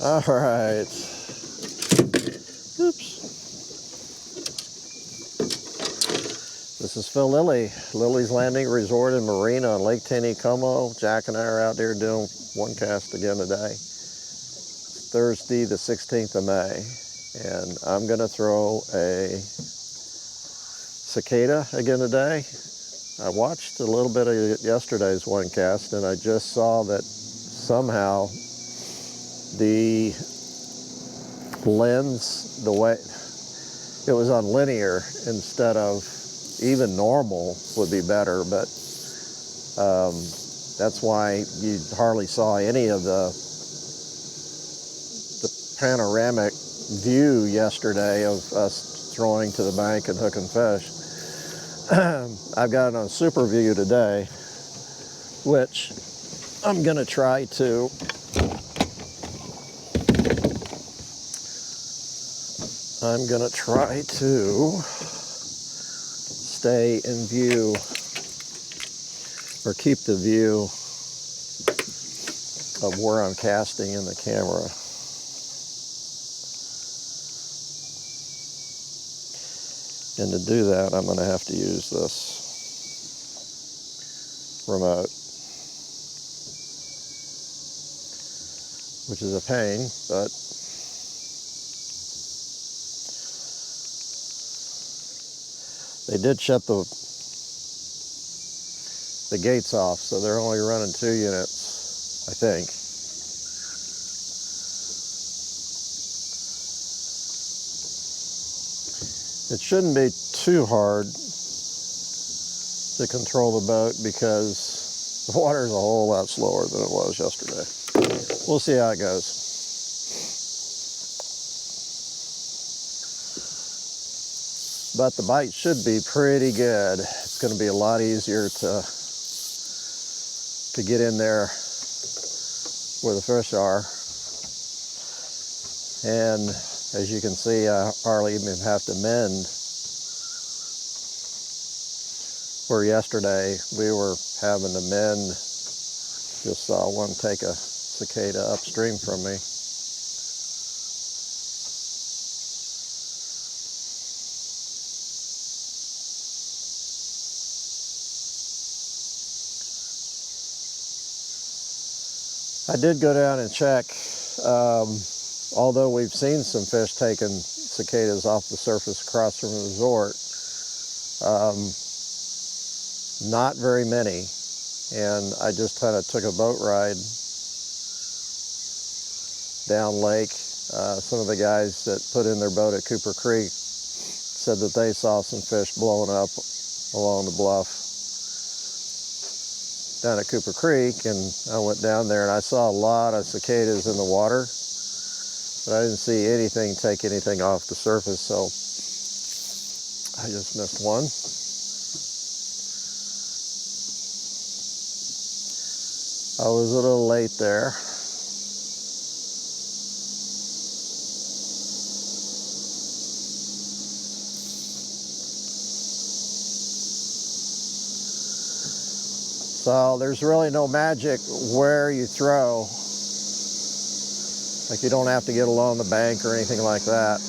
All right. Oops. This is Phil Lilley, Lilley's Landing Resort and Marina on Lake Taneycomo. Jack and I are out there doing one cast again today. It's Thursday, the 16th of May, and I'm going to throw a cicada again today. I watched a little bit of yesterday's one cast, and I just saw that somehow the lens, the way it was on linear instead of even normal would be better, but that's why you hardly saw any of the panoramic view yesterday of us throwing to the bank and hooking fish. I've got it on super view today, which I'm gonna try to stay in view, or keep the view of where I'm casting in the camera. And to do that, I'm going to have to use this remote, which is a pain, but they did shut the gates off, so they're only running 2 units, I think. It shouldn't be too hard to control the boat because the water is a whole lot slower than it was yesterday. We'll see how it goes. But the bite should be pretty good. It's going to be a lot easier to get in there where the fish are. And as you can see, I hardly even have to mend. Where yesterday we were having to mend. Just saw one take a cicada upstream from me. I did go down and check. Although we've seen some fish taking cicadas off the surface across from the resort, not very many. And I just kind of took a boat ride down lake. Some of the guys that put in their boat at Cooper Creek said that they saw some fish blowing up along the bluff down at Cooper Creek, and I went down there and I saw a lot of cicadas in the water, but I didn't see anything take anything off the surface, so I just missed one. I was a little late there. So there's really no magic where you throw. Like, you don't have to get along the bank or anything like that.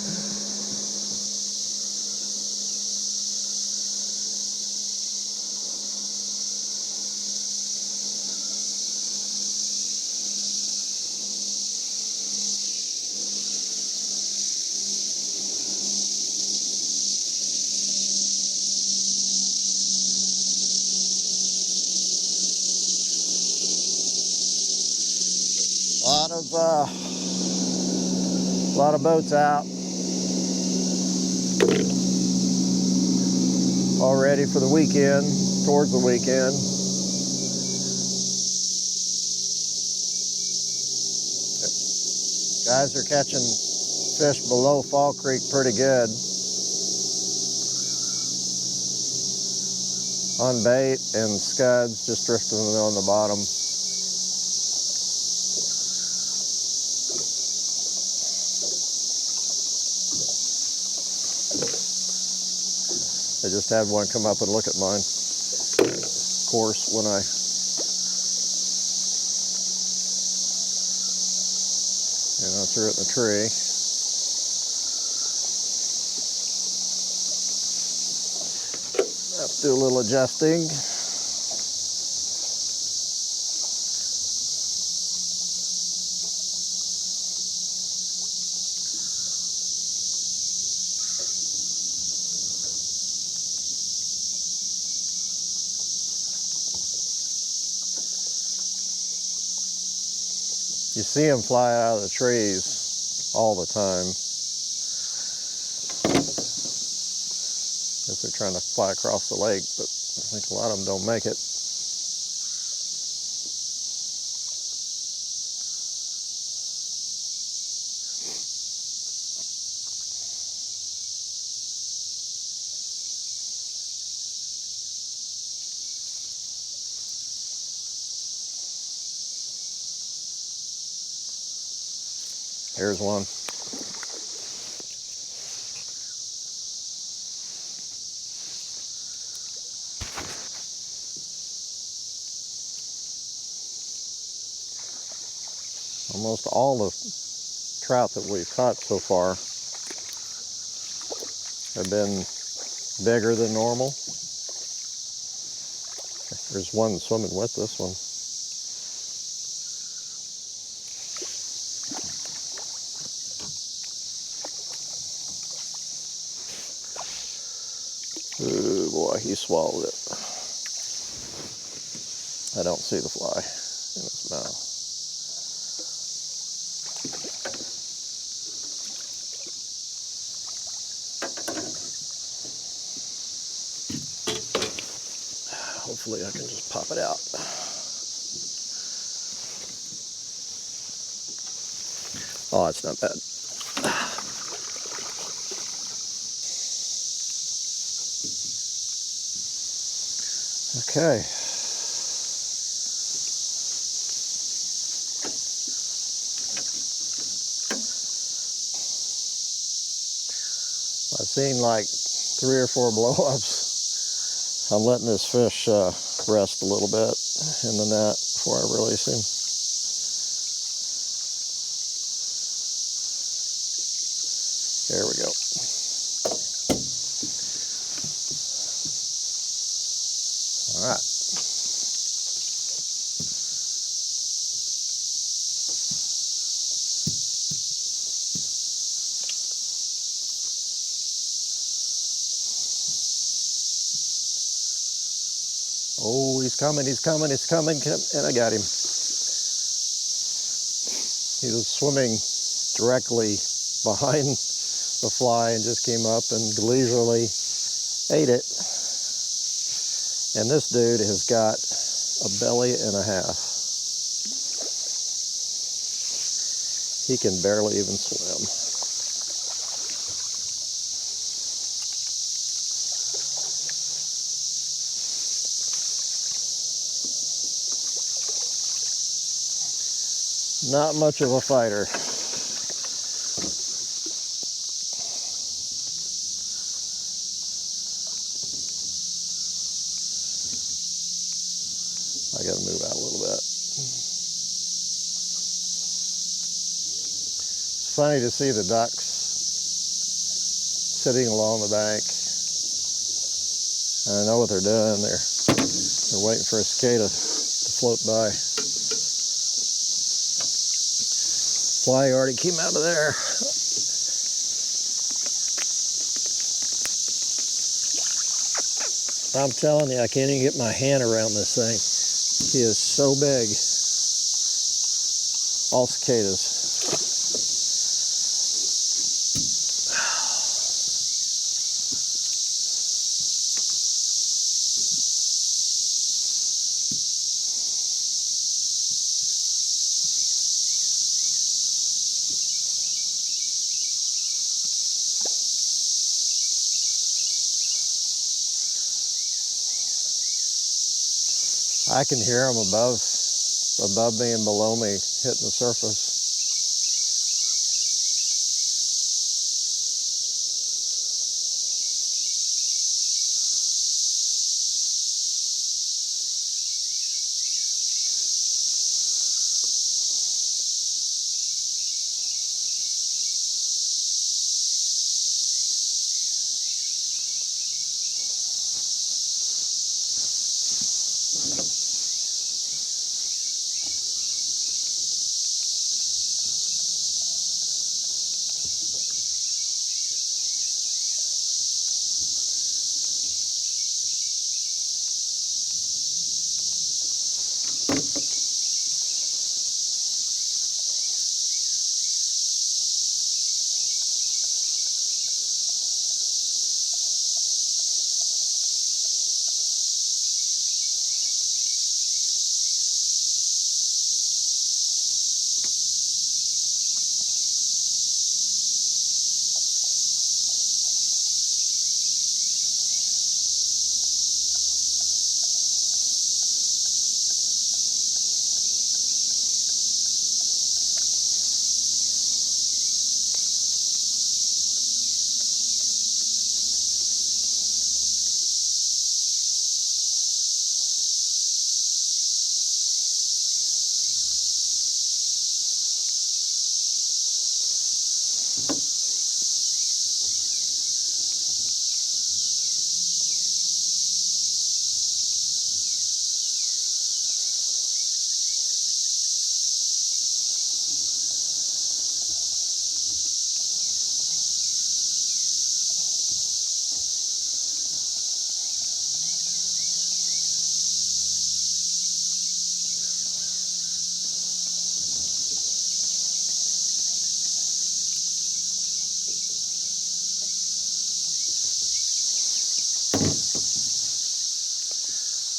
A lot of boats out, all ready for the weekend, towards the weekend. Guys are catching fish below Fall Creek pretty good on bait and scuds, just drifting on the bottom. I just had one come up and look at mine. Of course, when I You know, threw it in the tree. Have to do a little adjusting. You see them fly out of the trees all the time as they're trying to fly across the lake, but I think a lot of them don't make it. Here's one. Almost all the trout that we've caught so far have been bigger than normal. There's one swimming with this one. Oh boy, he swallowed it. I don't see the fly in his mouth. Hopefully I can just pop it out. Oh, it's not bad. Okay. I've seen like 3 or 4 blow-ups. I'm letting this fish rest a little bit in the net before I release him. There we go. All right. Oh, he's coming, he's coming, he's coming, and I got him. He was swimming directly behind the fly and just came up and leisurely ate it. And this dude has got a belly and a half. He can barely even swim. Not much of a fighter. I gotta move out a little bit. It's funny to see the ducks sitting along the bank. I know what they're doing. They're waiting for a cicada to float by. Fly already came out of there. I'm telling you, I can't even get my hand around this thing. He is so big. All cicadas. I can hear them above me and below me hitting the surface.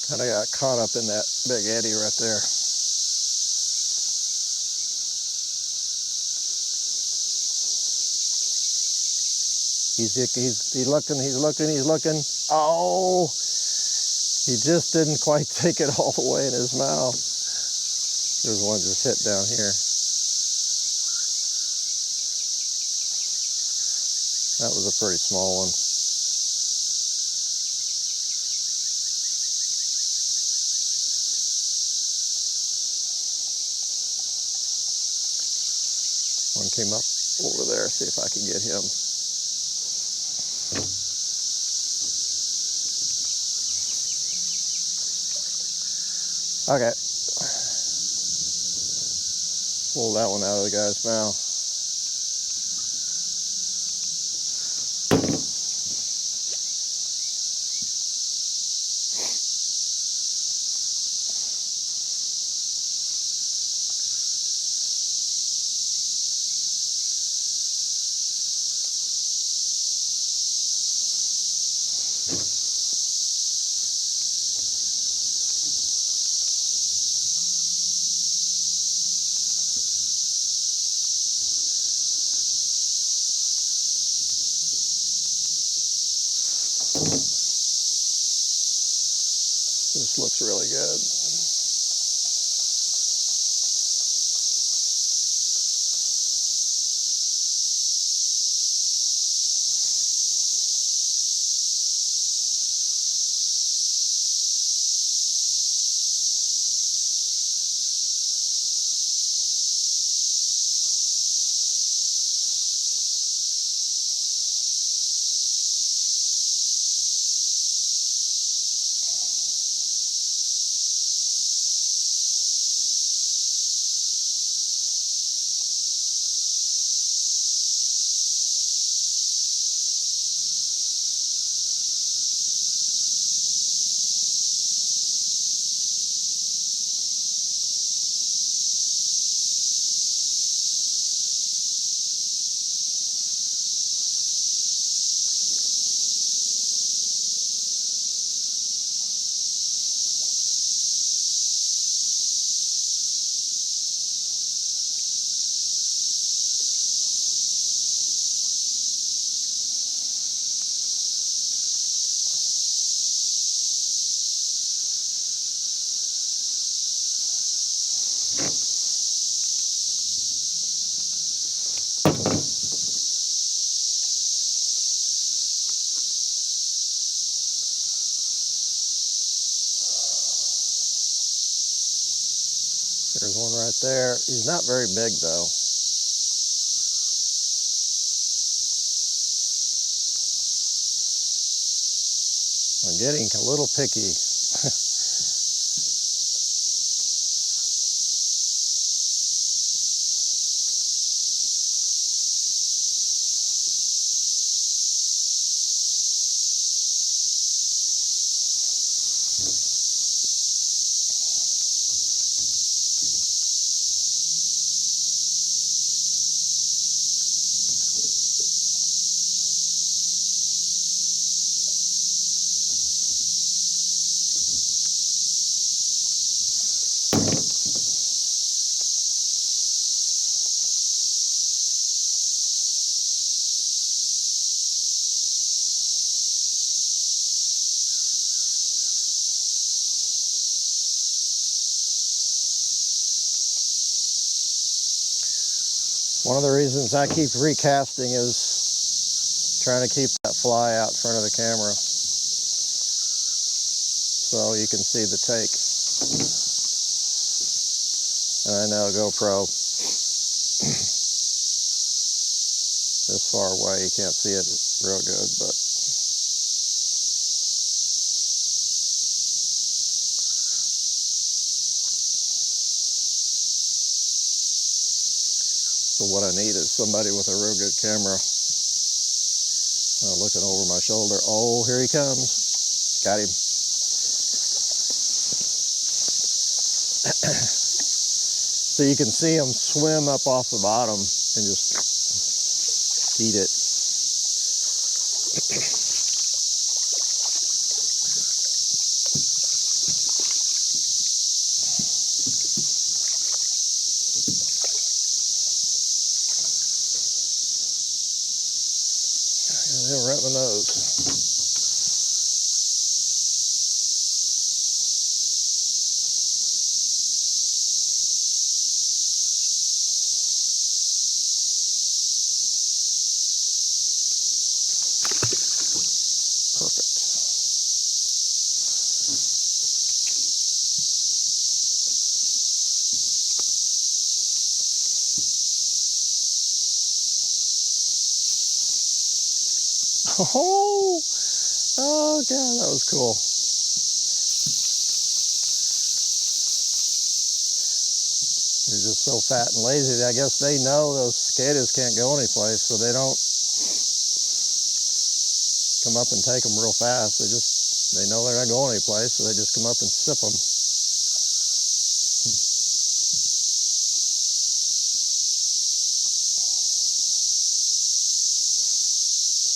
Kind of got caught up in that big eddy right there. He's looking. Oh, he just didn't quite take it all the way in his mouth. There's one just hit down here. That was a pretty small one. One came up over there, see if I can get him. Okay. Pull that one out of the guy's mouth. This looks really good. There's one right there. He's not very big though. I'm getting a little picky. One of the reasons I keep recasting is trying to keep that fly out in front of the camera so you can see the take. And I know GoPro, this far away you can't see it real good, but so what I need is somebody with a real good camera looking over my shoulder. Oh, here he comes. Got him. So you can see him swim up off the bottom and just eat it. They'll right in the nose. Perfect. Oh, oh God, that was cool. They're just so fat and lazy. I guess they know those cicadas can't go anyplace, so they don't come up and take them real fast. They know they're not going anyplace, so they just come up and sip them.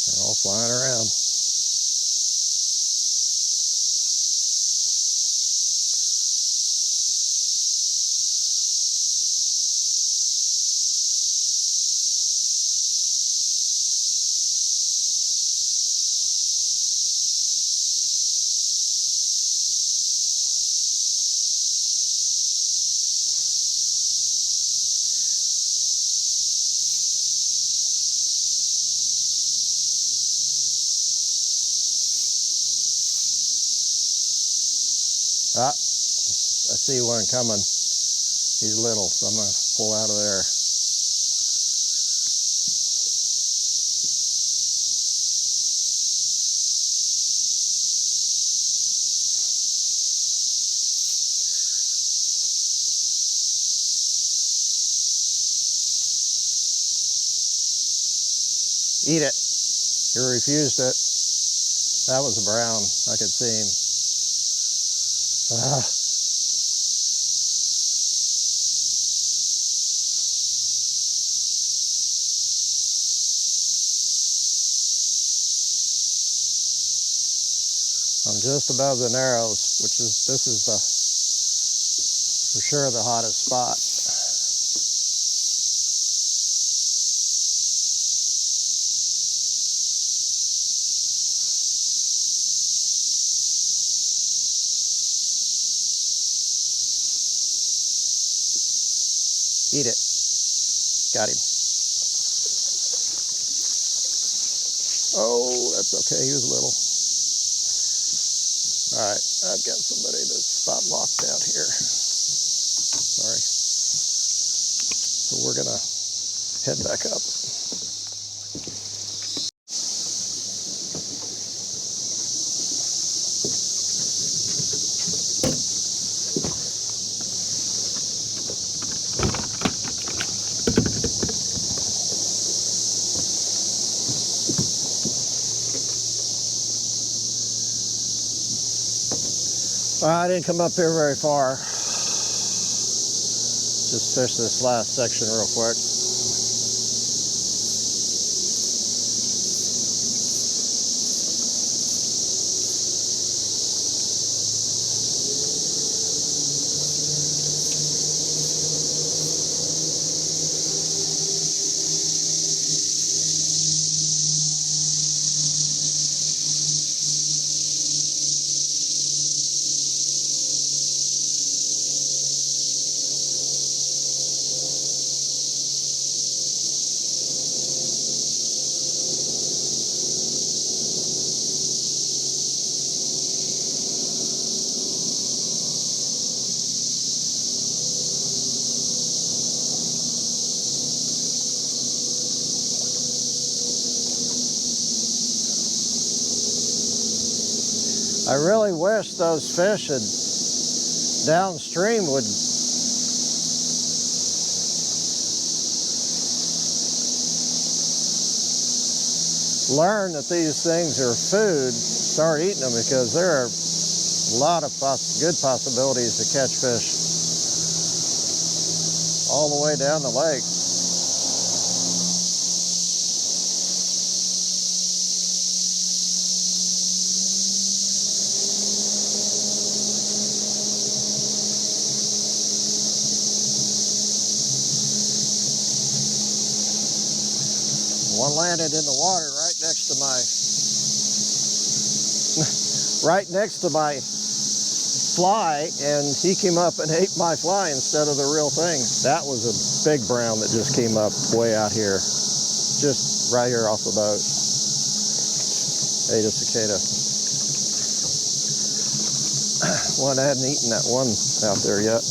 They're all flying around. Ah, I see one coming. He's little, so I'm going to pull out of there. Eat it. You refused it. That was a brown. I could see him. Ah. I'm just above the Narrows, this is for sure the hottest spot. Eat it. Got him. Oh, that's okay. He was little. All right, I've got somebody that's spot locked out here. Sorry. So we're gonna head back up. I didn't come up here very far. Just fish this last section real quick. I really wish those fish had downstream would learn that these things are food, start eating them, because there are a lot of good possibilities to catch fish all the way down the lake. One landed in the water right next to my fly, and he came up and ate my fly instead of the real thing. That was a big brown that just came up way out here, just right here off the boat. Ate a cicada. One, I hadn't eaten that one out there yet.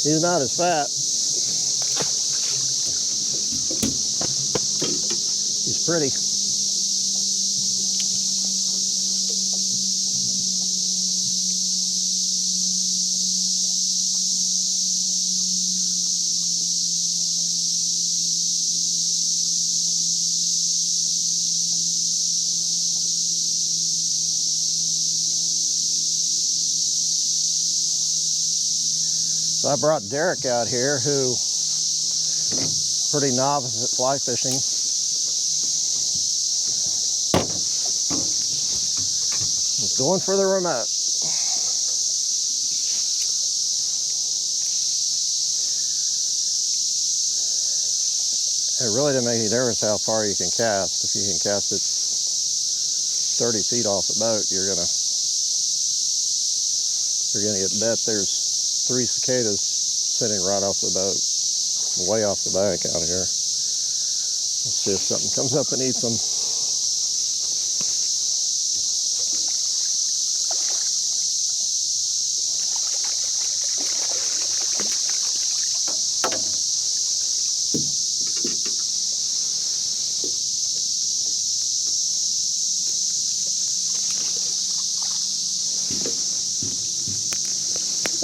He's not as fat. He's pretty. So I brought Derek out here, who pretty novice at fly fishing. Was going for the remote. It really didn't make any difference how far you can cast. If you can cast it 30 feet off the boat, you're gonna get bet there's 3 cicadas sitting right off the boat, way off the bank out here. Let's see if something comes up and eats them.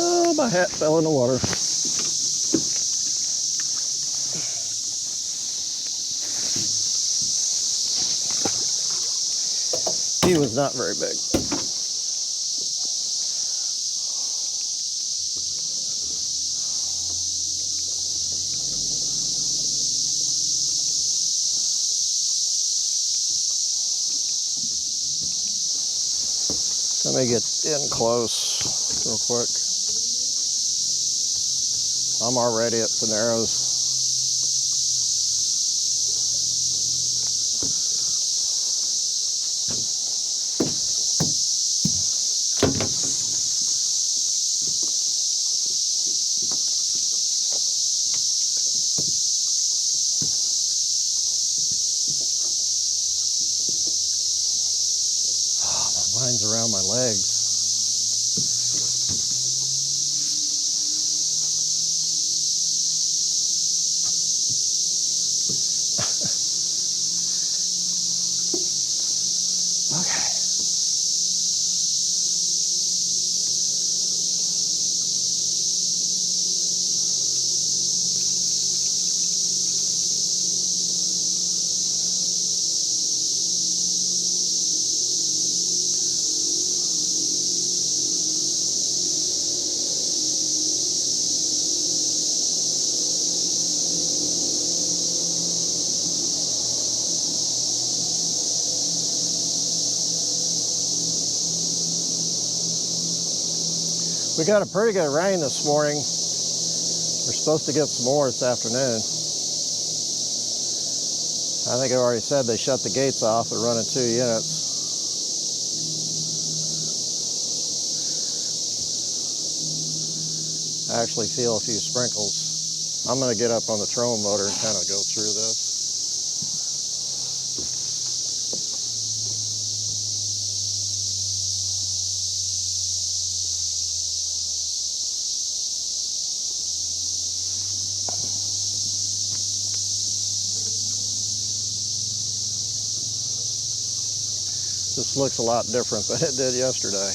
Oh, my hat fell in the water. He was not very big. Let me get in close real quick. I'm already at the narrows. Oh, my line's around my legs. Okay. We got a pretty good rain this morning. We're supposed to get some more this afternoon. I think I already said they shut the gates off. They're running 2 units. I actually feel a few sprinkles. I'm going to get up on the trolling motor and kind of go through this. This looks a lot different than it did yesterday,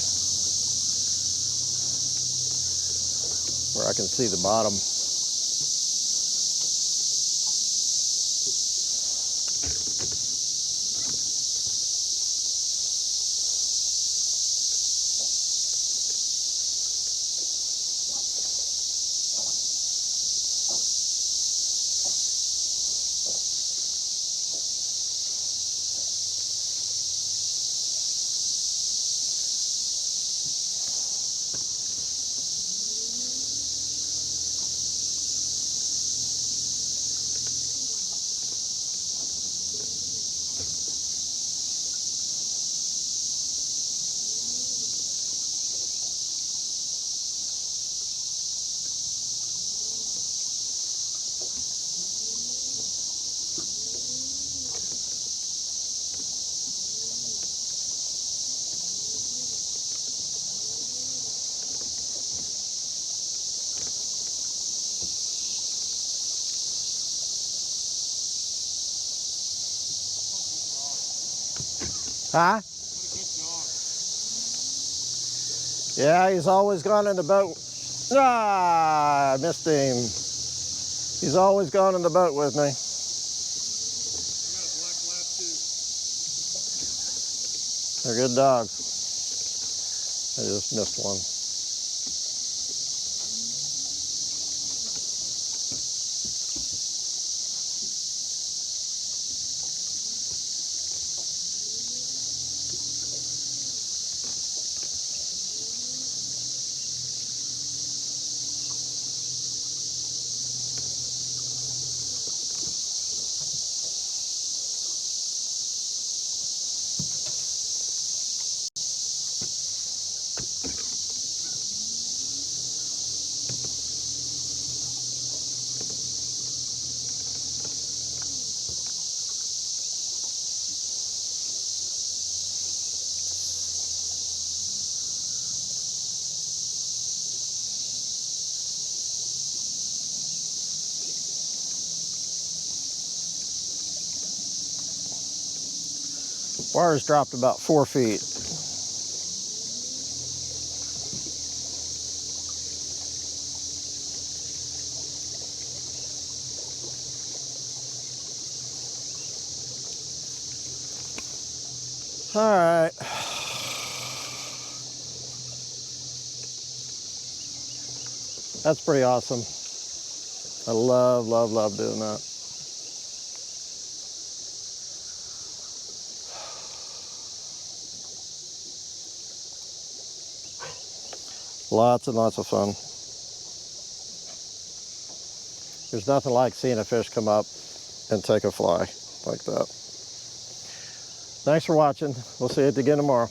where I can see the bottom. Huh? Yeah, he's always gone in the boat. Ah, I missed him. He's always gone in the boat with me. I got a black lab too. They're good dogs. I just missed one. Water's dropped about 4 feet. All right. That's pretty awesome. I love, love, love doing that. Lots and lots of fun. There's nothing like seeing a fish come up and take a fly like that. Thanks for watching. We'll see you again tomorrow.